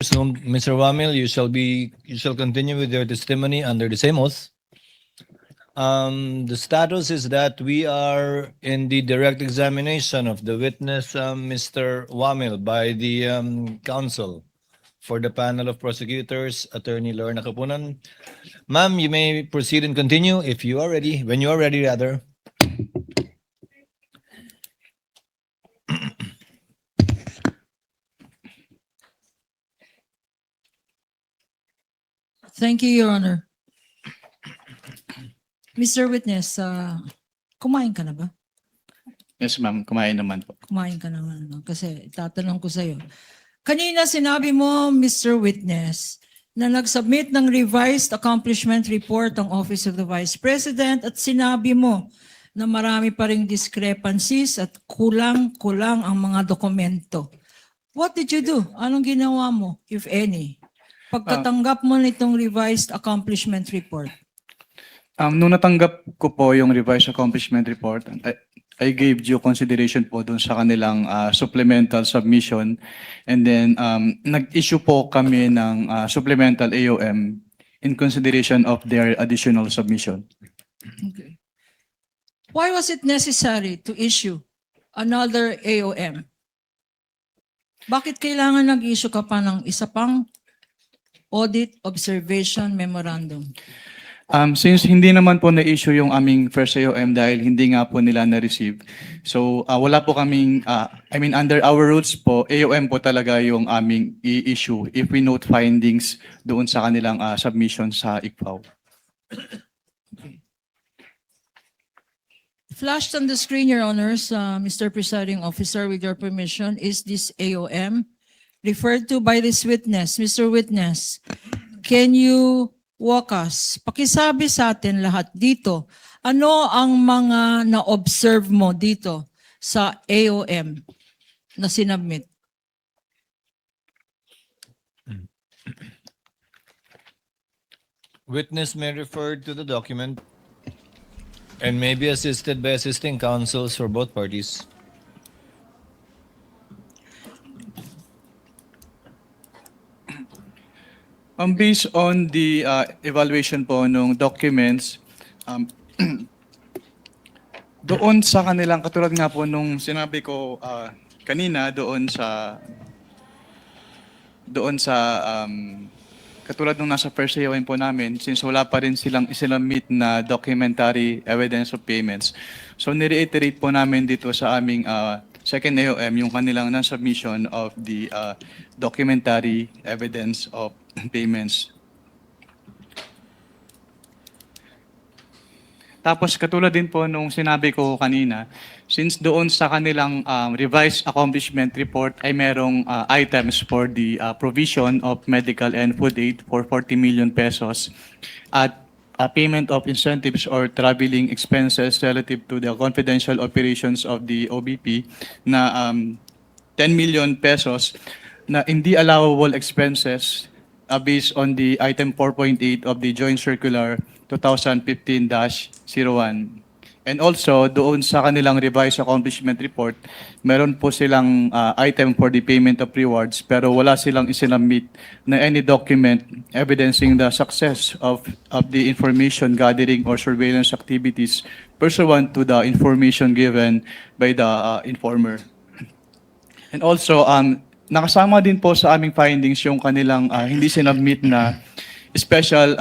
Presumed, Mr. Wamil, you shall continue with your testimony under the same oath. The status is that we are in the direct examination of the witness, Mr. Wamil, by the counsel for the panel of prosecutors, Attorney Lorna Kapunan. Ma'am, you may proceed and continue if you are ready, when you are ready, rather. Thank you, Your Honor. Mr. Witness, kumain ka na ba? Yes, ma'am. Kumain naman po. Kumain ka naman. No? Kasi tatanong ko sa'yo. Kanina sinabi mo, Mr. Witness, na nag-submit ng revised accomplishment report ang Office of the Vice President at sinabi mo na marami pa ring discrepancies at kulang-kulang ang mga dokumento. What did you do? Anong ginawa mo, if any? Pagkatanggap mo nitong revised accomplishment report. Nung natanggap ko po yung revised accomplishment report, I gave due consideration po dun sa kanilang supplemental submission. And then, nag-issue po kami ng supplemental AOM in consideration of their additional submission. Okay. Why was it necessary to issue another AOM? Bakit kailangan nag-issue ka pa ng isa pang audit observation memorandum? Since hindi naman po na-issue yung aming first AOM dahil hindi nga po nila na-receive. So, wala po kaming, under our rules po, AOM po talaga yung aming i-issue if we note findings doon sa kanilang submission sa ICFAO. Flashed on the screen, Your Honors, Mr. Presiding Officer, with your permission, is this AOM referred to by this witness. Mr. Witness, can you walk us, pakisabi sa atin lahat dito, ano ang mga na-observe mo dito sa AOM na sinabmit? Witness may refer to the document and may be assisted by assisting counsels for both parties. Based on the evaluation po ng documents, doon sa kanilang, katulad nga po nung sinabi ko kanina, doon sa katulad nung nasa first AOM po namin, since wala pa rin silang isinamit na documentary evidence of payments. So nireiterate po namin dito sa aming second AOM yung kanilang non-submission of the documentary evidence of payments. Tapos katulad din po nung sinabi ko kanina, since doon sa kanilang revised accomplishment report ay merong items for the provision of medical and food aid for 40 million pesos at payment of incentives or traveling expenses relative to the confidential operations of the OBP na 10 million pesos na hindi allowable expenses based on the item 4.8 of the Joint Circular 2015-01. And also, doon sa kanilang revised accomplishment report, meron po silang item for the payment of rewards pero wala silang isinamit na any document evidencing the success of the information gathering or surveillance activities pursuant to the information given by the informer. And also, nakasama din po sa aming findings yung kanilang hindi sinabmit na special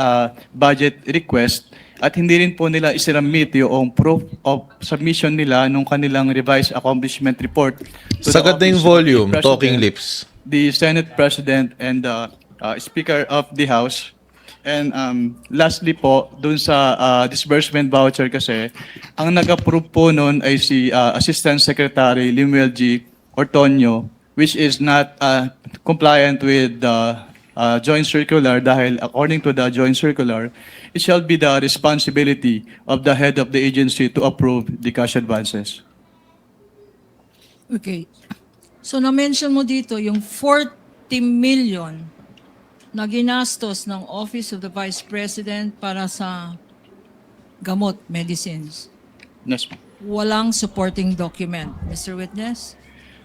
budget request at hindi rin po nila isinabmit yung proof of submission nila nung kanilang revised accomplishment report. Sagad na yung volume, talking lips. The Senate President and the Speaker of the House. And lastly po, dun sa disbursement voucher kasi, ang nag-approve po nun ay si Assistant Secretary Limuel G. Ortonio, which is not compliant with the joint circular dahil according to the joint circular, it shall be the responsibility of the head of the agency to approve the cash advances. Okay. So na-mention mo dito yung 40 million na ginastos ng Office of the Vice President para sa gamot, medicines. Yes, ma'am. Walang supporting document, Mr. Witness?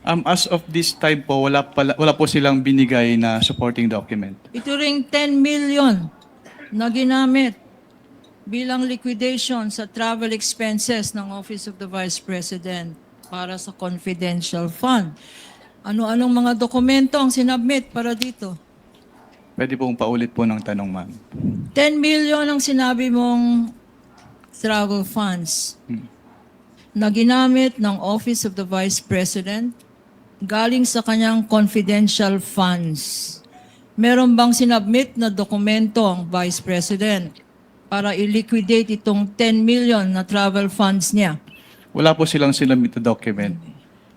As of this time po, wala po silang binigay na supporting document. Ito ring 10 million na ginamit bilang liquidation sa travel expenses ng Office of the Vice President para sa confidential fund. Ano-anong mga dokumento ang sinabmit para dito? Pwede pong paulit po ng tanong, ma'am. 10 million ang sinabi mong travel funds na ginamit ng Office of the Vice President galing sa kanyang confidential funds. Meron bang sinabmit na dokumento ang Vice President para i-liquidate itong 10 million na travel funds niya? Wala po silang sinabit na document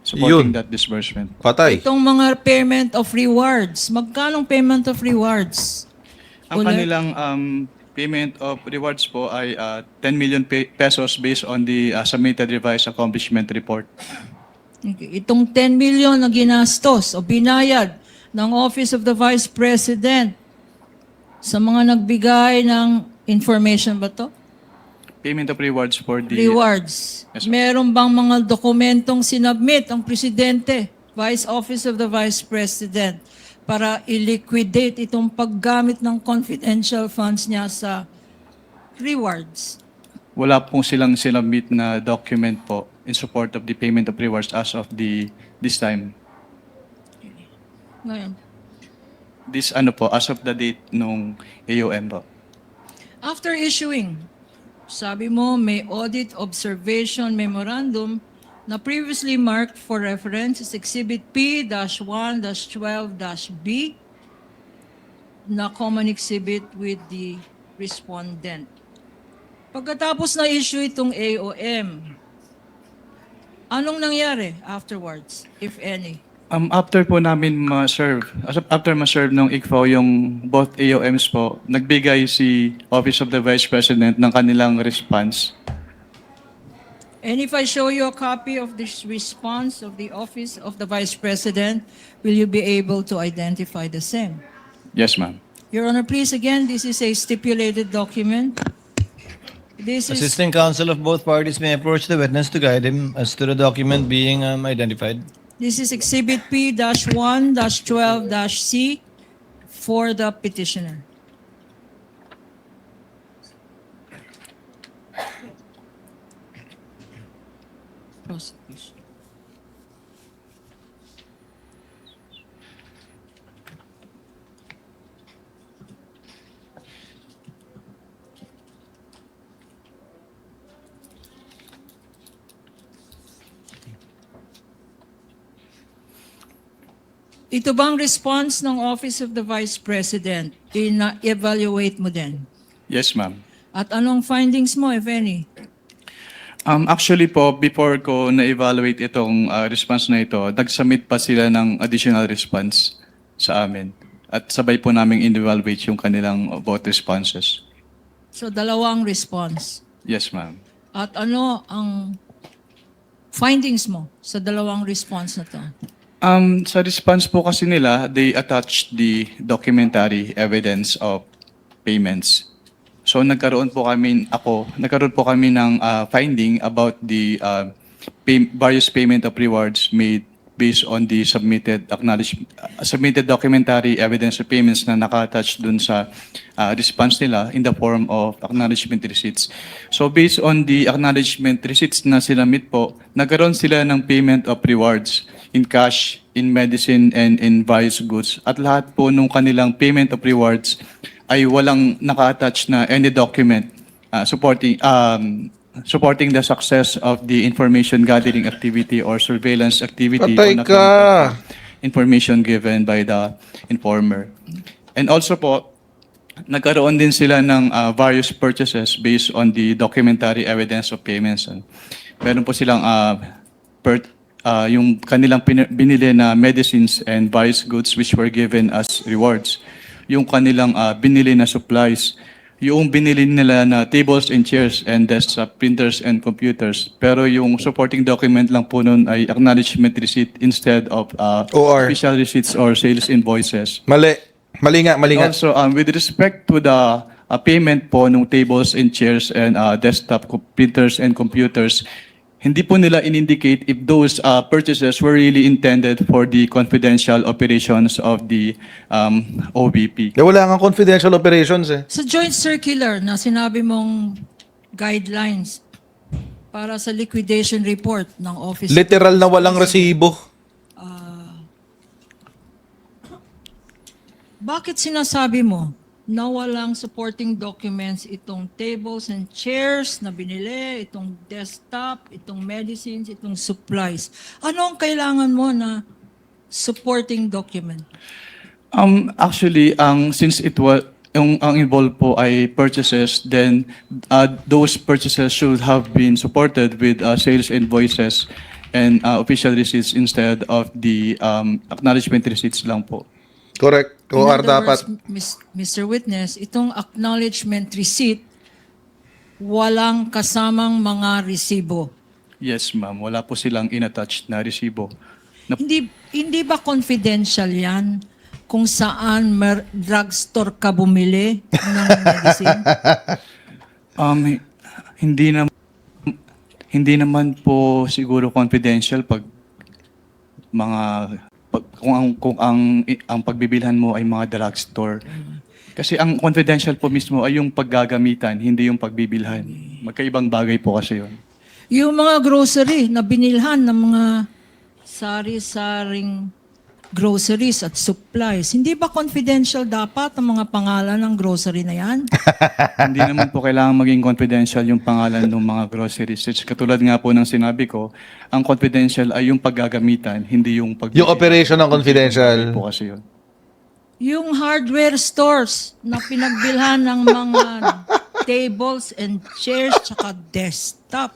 supporting Yun. that disbursement. Patay. Itong mga payment of rewards, magkanong payment of rewards? Ang Ulit? kanilang payment of rewards po ay 10 million pesos based on the submitted revised accomplishment report. Okay. Itong 10 million na ginastos o binayad ng Office of the Vice President sa mga nagbigay ng information ba to? Payment of rewards for the... Rewards. Yes, ma'am. Meron bang mga dokumentong sinabmit ang Presidente, Vice Office of the Vice President, para i-liquidate itong paggamit ng confidential funds niya sa rewards? Wala pong silang sinabit na document po in support of the payment of rewards as of this time. Ngayon. As of the date nung AOM po. After issuing, sabi mo may audit observation memorandum na previously marked for reference as Exhibit P-1-12-B na common exhibit with the respondent. Pagkatapos na issue itong AOM, anong nangyari afterwards, if any? After po namin after ma-serve ng ICFO yung both AOMs po, nagbigay si Office of the Vice President ng kanilang response. And if I show you a copy of this response of the Office of the Vice President, will you be able to identify the same? Yes, ma'am. Your Honor, please again, this is a stipulated document. This is, Assisting counsel of both parties may approach the witness to guide him as to the document being identified. this is Exhibit P-1-12-C for the petitioner. Prosecution. Ito bang response ng Office of the Vice President? Ina-evaluate mo din? Yes, ma'am. At anong findings mo, if any? Actually po, before ko na-evaluate itong response na ito, nag-submit pa sila ng additional response sa amin. At sabay po namin in-evaluate yung kanilang both responses. So, dalawang response. Yes, ma'am. At ano ang findings mo sa dalawang response na to? Sa response po kasi nila, they attached the documentary evidence of payments. So nagkaroon po kami ng finding about the various payment of rewards made based on the submitted documentary evidence of payments na naka-attach dun sa response nila in the form of acknowledgement receipts. So based on the acknowledgement receipts na sinamit po, nagkaroon sila ng payment of rewards in cash, in medicine, and in various goods. At lahat po nung kanilang payment of rewards ay walang naka-attach na any document supporting the success of the information gathering activity or surveillance activity Patay on account ka! of the information given by the informer. And also po, nagkaroon din sila ng various purchases based on the documentary evidence of payments. Meron po silang yung kanilang binili na medicines and various goods which were given as rewards. Yung kanilang binili na supplies, yung binili nila na tables and chairs and desktop printers and computers. Pero yung supporting document lang po nun ay acknowledgement receipt instead of OR. official receipts or sales invoices. Mali. Mali nga. Also, with respect to the payment po ng tables and chairs and desktop printers and computers, hindi po nila in-indicate if those purchases were really intended for the confidential operations of the OVP. Wala nga confidential operations eh. Sa joint circular na sinabi mong guidelines para sa liquidation report ng Office of the Literal na Vice walang President, resibo. bakit sinasabi mo na walang supporting documents itong tables and chairs na binili, itong desktop, itong medicines, itong supplies? Ano ang kailangan mo na supporting document? Actually, since it was ang involved po ay purchases, then those purchases should have been supported with sales invoices and official receipts instead of the acknowledgement receipts lang po. Correct. In OR other dapat. words, Mr. Witness, itong acknowledgement receipt, walang kasamang mga resibo. Yes, ma'am. Wala po silang inattached na resibo. Hindi ba confidential yan kung saan drugstore ka bumili ng medicine? Hindi naman po siguro confidential pag kung ang pagbibilhan mo ay mga drugstore. Kasi ang confidential po mismo ay yung paggagamitan, hindi yung pagbibilhan. Magkaibang bagay po kasi yun. Yung mga grocery na binilhan ng mga sari-saring groceries at supplies, hindi ba confidential dapat ang mga pangalan ng grocery na yan? Hindi naman po kailangan maging confidential yung pangalan ng mga groceries. It's katulad nga po ng sinabi ko, ang confidential ay yung paggagamitan, hindi yung Yung operation ng confidential. Po kasi yun. Yung hardware stores na pinagbilhan ng mga tables and chairs tsaka desktop,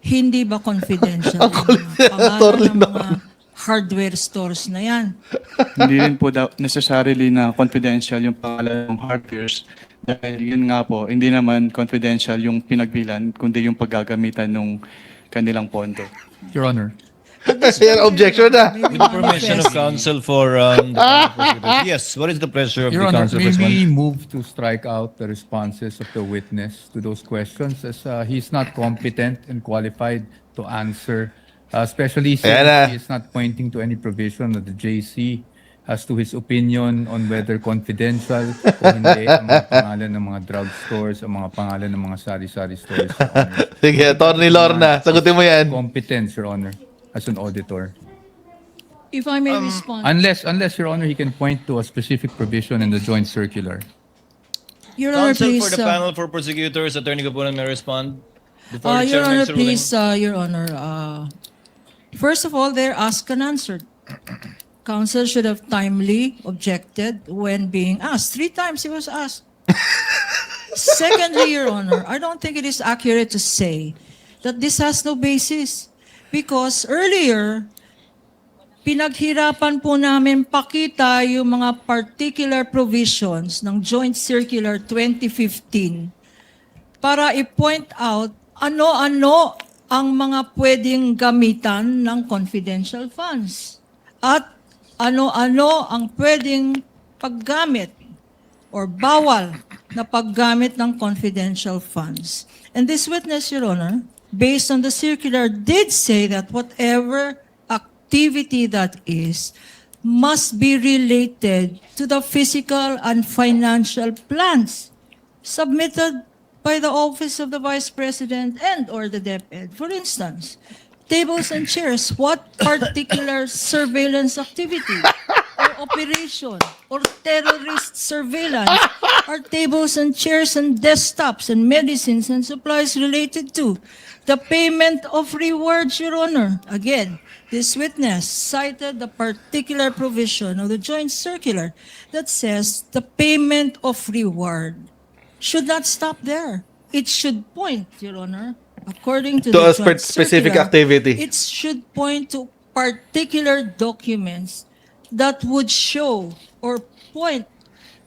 hindi ba confidential yung mga pangalan ng mga hardware stores na yan? Hindi rin po necessarily na confidential yung pangalan ng hardwares. Dahil yun nga po, hindi naman confidential yung pinagbilan, kundi yung paggagamitan ng kanilang pondo. Your Honor. Yan, objection na. With the permission of counsel for the prosecutors. Yes, what is the pleasure of Your the Honor, counsel? may for this we one? move to strike out the responses of the witness to those questions as he's not competent and qualified to answer, especially since Ayan na. he is not pointing to any provision of the JC as to his opinion on whether confidential o hindi ang mga pangalan ng mga drugstores, ang mga pangalan ng mga sari-sari stores. Your Honor. Sige, Attorney Lorna, sagutin mo yan. Competence, Your Honor, as an auditor. If I may respond. Unless, Your Honor, he can point to a specific provision in the joint circular. Your Honor, Counsel please. for the panel for prosecutors, Attorney Capulan may respond. Before the Your chair Honor, makes a ruling. please, Your Honor. First of all, they're asked and answered. Counsel should have timely objected when being asked. 3 times he was asked. Secondly, Your Honor, I don't think it is accurate to say that this has no basis because earlier, pinaghirapan po namin pakita yung mga particular provisions ng Joint Circular 2015 para i-point out ano-ano ang mga pwedeng gamitan ng confidential funds at ano-ano ang pwedeng paggamit or bawal na paggamit ng confidential funds. And this witness, Your Honor, based on the circular, did say that whatever activity that is must be related to the physical and financial plans submitted by the Office of the Vice President and or the DepEd. For instance, tables and chairs, what particular surveillance activity or operation or terrorist surveillance are tables and chairs and desktops and medicines and supplies related to? The payment of rewards, Your Honor. Again, this witness cited the particular provision of the joint circular that says the payment of reward should not stop there. It should point, Your Honor, according to To the a joint specific circular, activity. it should point to particular documents that would show or point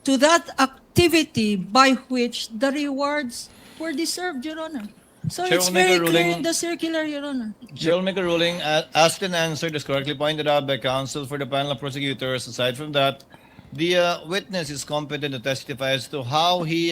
to that activity by which the rewards were deserved, Your Honor. So Chair it's will make very a clear ruling. in the circular, Your Honor. Chair will make a ruling. Asked and answered is correctly pointed out by counsel for the panel of prosecutors. Aside from that, the witness is competent to testify as to how he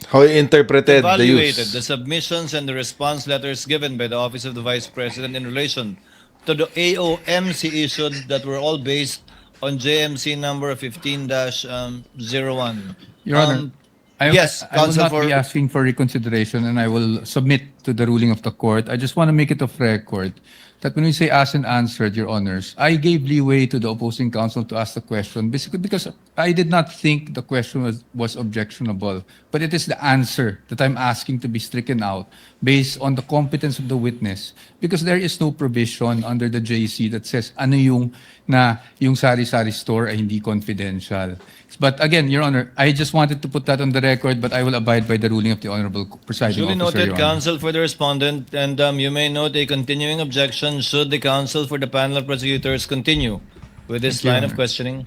How he interpreted the evaluated use. the submissions and the response letters given by the Office of the Vice President in relation to the AOMC issued that were all based on JMC number 15-01. Your Honor, yes, I will Counsel not for- be asking for reconsideration, and I will submit to the ruling of the court. I just want to make it of record that when we say asked and answered, Your Honors, I gave leeway to the opposing counsel to ask the question, basically because I did not think the question was objectionable, but it is the answer that I'm asking to be stricken out based on the competence of the witness, because there is no provision under the JC that says ano yung sari-sari store ay hindi confidential. But again, Your Honor, I just wanted to put that on the record, but I will abide by the ruling of the Honorable Presiding Duly Officer, noted, Your Honor. counsel for the respondent, and you may note a continuing objection should the counsel for the panel of prosecutors continue with this Thank you, line Your of Honor. questioning.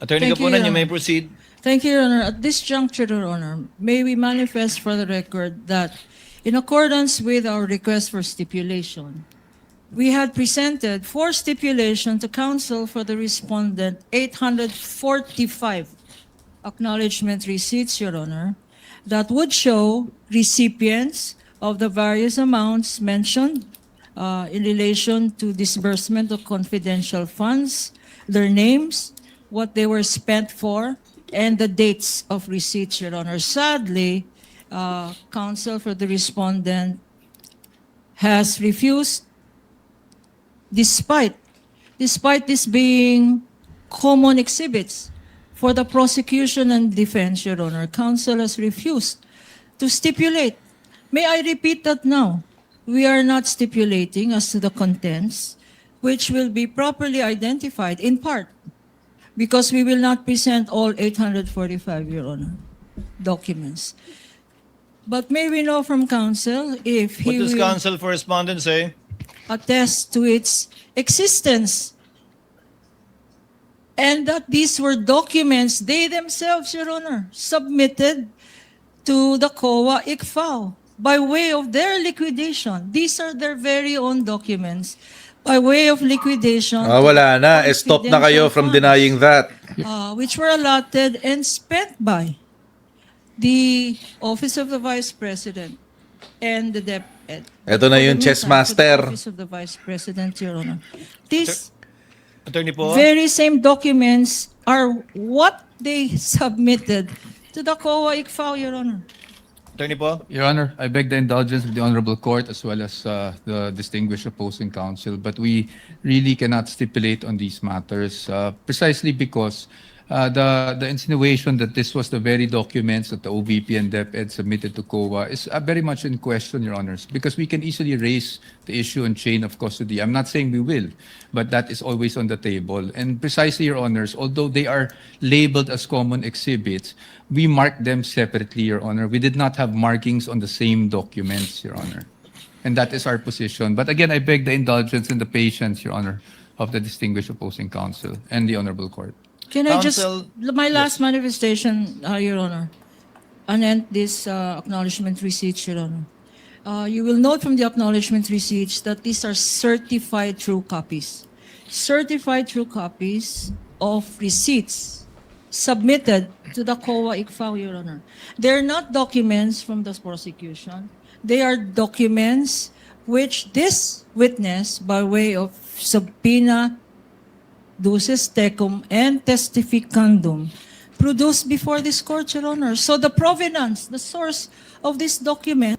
Attorney Thank you, Kapunan, Your you may Honor. proceed. Thank you, Your Honor. At this juncture, Your Honor, may we manifest for the record that in accordance with our request for stipulation, we had presented for stipulation to counsel for the respondent 845 acknowledgement receipts, Your Honor, that would show recipients of the various amounts mentioned in relation to disbursement of confidential funds, their names, what they were spent for, and the dates of receipts, Your Honor. Sadly, counsel for the respondent has refused, despite this being common exhibits for the prosecution and defense, Your Honor, counsel has refused to stipulate. May I repeat that now? We are not stipulating as to the contents, which will be properly identified in part, because we will not present all 845, Your Honor, documents. But may we know from counsel if What he does will counsel for respondent say? attest to its existence, and that these were documents they themselves, Your Honor, submitted to the COA ICFAO by way of their liquidation. These are their very own documents by way of liquidation. Wala na. Stop na kayo confidential from funds, denying that. which were allotted and spent by the Office of the Vice President and the DepEd. Eto na yung chess master. Office of the Vice President, Your Honor. These Attorney po? very same documents are what they submitted to the COA ICFAO, Your Honor. Attorney po? Your Honor, I beg the indulgence of the Honorable Court as well as the distinguished opposing counsel, but we really cannot stipulate on these matters precisely because the insinuation that this was the very documents that the OVP and DepEd submitted to COA is very much in question, Your Honors, because we can easily raise the issue on chain of custody. I'm not saying we will, but that is always on the table. And precisely, Your Honors, although they are labeled as common exhibits, we marked them separately, Your Honor. We did not have markings on the same documents, Your Honor. And that is our position. But again, I beg the indulgence and the patience, Your Honor, of the distinguished opposing counsel and the Honorable Court. Can I just, Counsel- my last manifestation, Your Honor, anent this acknowledgement receipts, Your Honor. You will note from the acknowledgement receipts that these are certified true copies. Certified true copies of receipts submitted to the COA ICFAO, Your Honor. They're not documents from the prosecution. They are documents which this witness, by way of subpoena, duces tecum, and testificandum, produced before this court, Your Honor. So the provenance, the source of this document,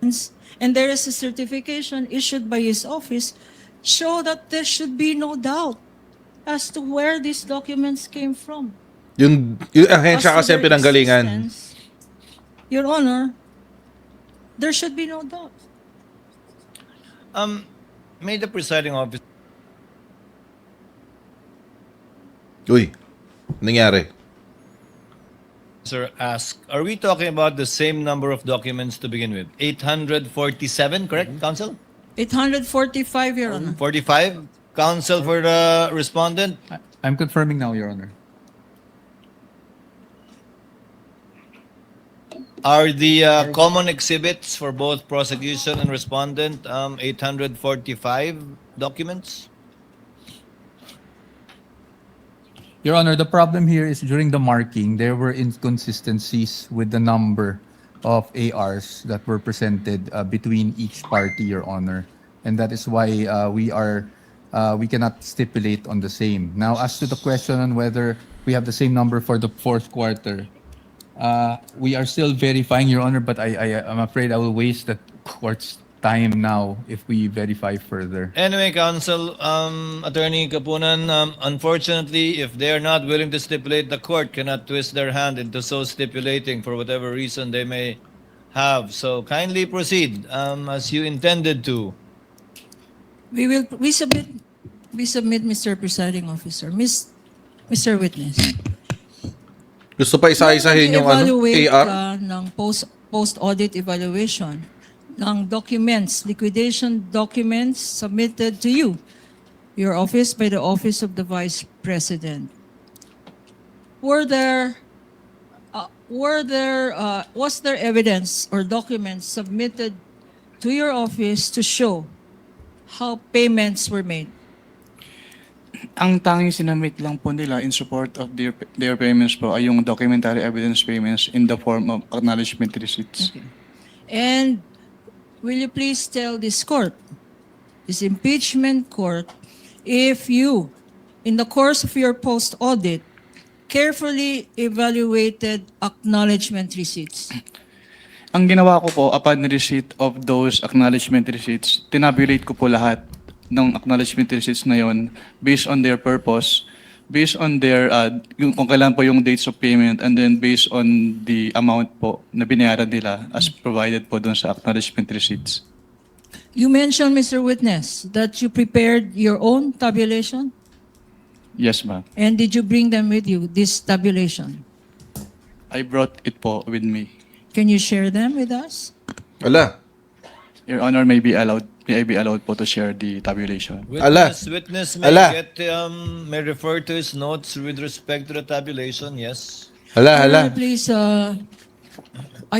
and there is a certification issued by his office, show that there should be no doubt as to where these documents came from. Yung ahensya As to kasi ang their pinanggalingan. existence, Your Honor, there should be no doubt. May the presiding officer Uy, nangyari. ask, are we talking about the same number of documents to begin with? 847, correct, counsel? 845, Your Honor. 45? Counsel for the respondent? I'm confirming now, Your Honor. Are the common exhibits for both prosecution and respondent 845 documents? Your Honor, the problem here is during the marking, there were inconsistencies with the number of ARs that were presented between each party, Your Honor. And that is why we cannot stipulate on the same. Now, as to the question on whether we have the same number for the fourth quarter, we are still verifying, Your Honor, but I'm afraid I will waste the court's time now if we verify further. Anyway, Counsel, Attorney Kapunan, unfortunately, if they are not willing to stipulate, the court cannot twist their hand into so stipulating for whatever reason they may have. So kindly proceed as you intended to. We submit, Mr. Presiding Officer. Mr. Witness. Gusto pa isa-isahin yung Nag-evaluate AR? ka ng post-audit evaluation ng documents, liquidation documents submitted to you, your office, by the Office of the Vice President. Was there evidence or documents submitted to your office to show how payments were made? Ang tanging sinamit lang po nila in support of their payments po ay yung documentary evidence payments in the form of acknowledgement receipts. Okay. And will you please tell this court, this impeachment court, if you, in the course of your post-audit, carefully evaluated acknowledgement receipts? Ang ginawa ko po upon receipt of those acknowledgement receipts, tinabulate ko po lahat ng acknowledgement receipts na yon based on their purpose, based on their, kung kailan po yung dates of payment, and then based on the amount po na binayaran nila as provided po doon sa acknowledgement receipts. You mentioned, Mr. Witness, that you prepared your own tabulation, Yes, ma'am. and did you bring them with you, this tabulation? I brought it po with me. Can you share them with us? Wala. Your Honor, may I be allowed po to share the tabulation? Witness may Ala. may refer to his notes with respect to the tabulation, yes. Honor, please, I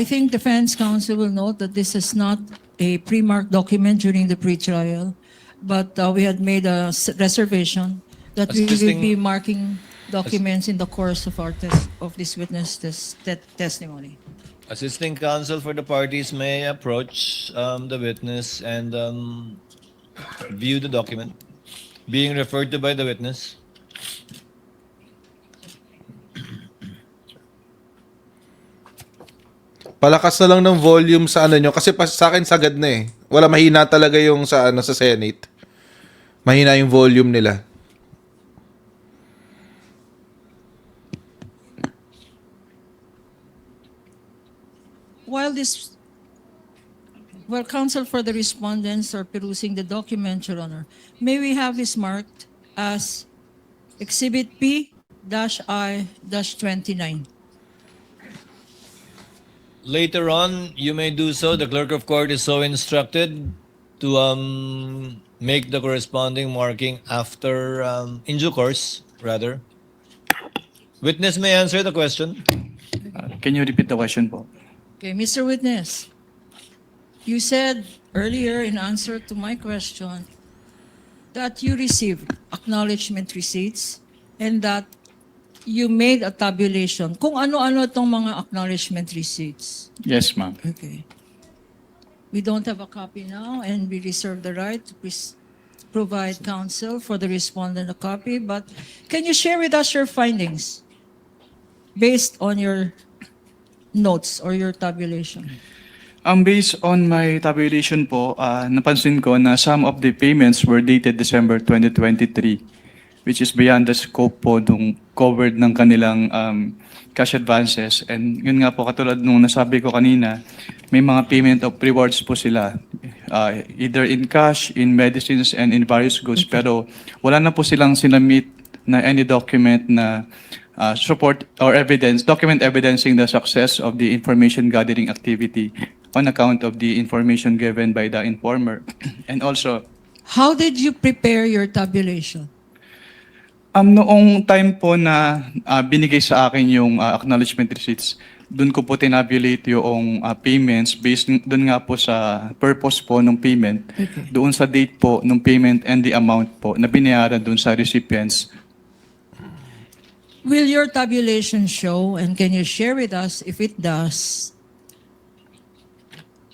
think defense counsel will note that this is not a pre-marked document during the pre-trial, but we had made a reservation that we will Assisting- be marking documents in the course of our of this witness testimony. Assisting counsel for the parties may approach the witness and view the document being referred to by the witness. Palakas na lang ng volume sa ano nyo. Kasi sa akin sagad na eh. Wala, mahina talaga yung sa Senate. Mahina yung volume nila. While counsel for the respondents are perusing the document, Your Honor, may we have this marked as Exhibit P-I-29? Later on, you may do so. The clerk of court is so instructed to make the corresponding marking after, in due course, rather. Witness may answer the question. Can you repeat the question po? Okay, Mr. Witness, you said earlier in answer to my question that you received acknowledgement receipts and that you made a tabulation. Kung ano-ano itong mga acknowledgement receipts. Yes, ma'am. Okay. We don't have a copy now and we reserve the right to provide counsel for the respondent a copy, but can you share with us your findings based on your notes or your tabulation? Based on my tabulation po, napansin ko na some of the payments were dated December 2023, which is beyond the scope po nung covered ng kanilang cash advances. And yun nga po, katulad nung nasabi ko kanina, may mga payment of rewards po sila, either in cash, in medicines, and in various goods. Pero wala na po silang sinamit na any document na support or evidence, document evidencing the success of the information gathering activity on account of the information given by the informer. And also, How did you prepare your tabulation? noong time po na binigay sa akin yung acknowledgement receipts, doon ko po tinabulate yung payments based doon nga po sa purpose po ng payment, doon sa date po ng payment and the amount po na binayaran doon sa recipients. Will your tabulation show, and can you share with us if it does,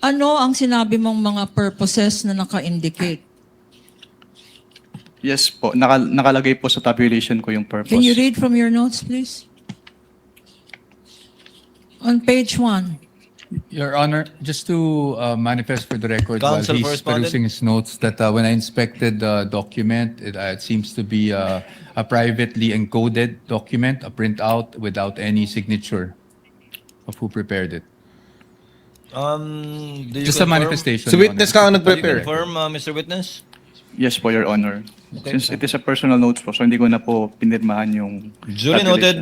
ano ang sinabi mong mga purposes na naka-indicate? Yes po, nakalagay po sa tabulation ko yung purpose. Can you read from your notes, please? On page 1. Your Honor, just to manifest for the record while Counsel he's correspondent. perusing his notes that when I inspected the document, it seems to be a privately encoded document, a printout without any signature of who prepared it. Do you Just a confirm? manifestation. Si Your witness Honor. ka ang Do you nag-prepare. confirm, Mr. Witness? Yes po, Your Honor. Since it is a personal notes po, so hindi ko na po pinirmahan yung Duly tabulation. noted.